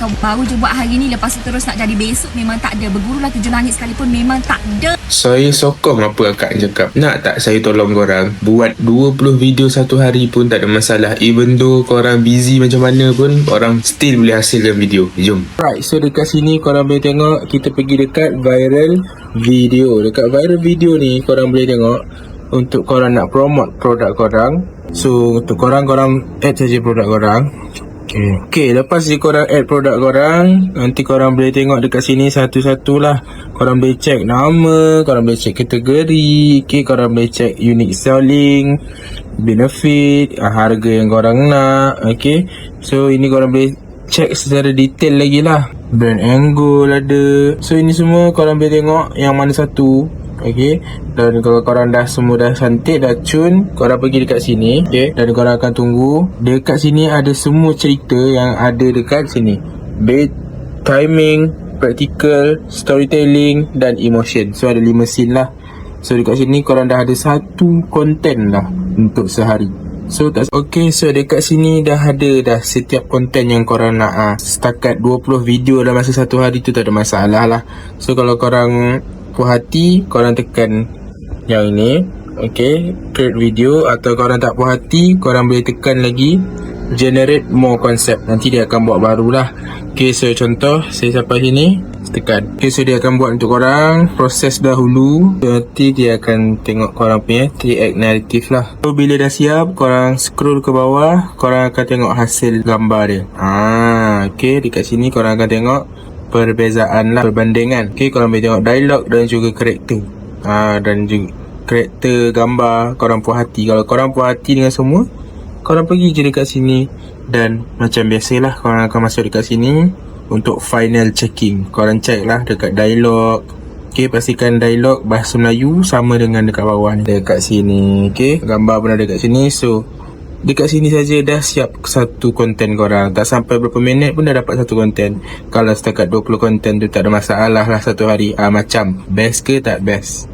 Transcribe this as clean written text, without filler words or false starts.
Kau baru je buat hari ni, lepas tu terus nak jadi besok, memang tak ada. Bergurulah 7 langit sekalipun memang tak ada. Saya sokong apa akak cakap. Nak tak saya tolong korang buat 20 video satu hari pun tak ada masalah. Even though korang busy macam mana pun, korang still boleh hasilkan video. Jom. Right, so dekat sini korang boleh tengok kita pergi dekat viral video. Dekat viral video ni korang boleh tengok untuk korang nak promote produk korang. So untuk korang add saja produk korang. Okay, lepas je korang add produk korang, nanti korang boleh tengok dekat sini satu-satu lah. Korang boleh check nama, korang boleh check kategori, okay, korang boleh check unique selling, benefit, harga yang korang nak. Okay, so ini korang boleh check secara detail lagi lah. Brand and goal ada. So ini semua korang boleh tengok yang mana satu. Okay, dan kalau korang dah semua dah cantik, dah cun, korang pergi dekat sini. Okay, dan korang akan tunggu. Dekat sini ada semua cerita yang ada dekat sini. Bait, timing, practical, storytelling dan emotion. So ada 5 scene lah. So dekat sini korang dah ada satu konten lah untuk sehari. So okay, so dekat sini dah ada dah setiap konten yang korang nak. Setakat 20 video dalam masa satu hari tu tak ada masalah lah. So kalau korang puas hati, korang tekan yang ini, okay, create video. Atau korang tak puas hati, korang boleh tekan lagi generate more concept. Nanti dia akan buat barulah. Okay, so contoh saya sampai sini, tekan. Okay, so dia akan buat untuk korang, proses dahulu. So, nanti dia akan tengok korang punya 3 act narrative lah. So bila dah siap, korang scroll ke bawah, korang akan tengok hasil gambar dia. Okay, dekat sini korang akan tengok perbezaan lah, perbandingan. Okay, korang boleh tengok dialog dan juga karakter. Dan juga karakter gambar. Korang puas hati. Kalau korang puas hati dengan semua, korang pergi je dekat sini. Dan macam biasalah, korang akan masuk dekat sini untuk final checking. Korang check lah dekat dialog. Okay, pastikan dialog bahasa Melayu sama dengan dekat bawah ni. Dekat sini, okay, gambar pun ada dekat sini. So dekat sini saja dah siap satu konten korang. Tak sampai berapa minit pun dah dapat satu konten. Kalau setakat 20 konten tu tak ada masalah lah satu hari. Macam best ke tak best?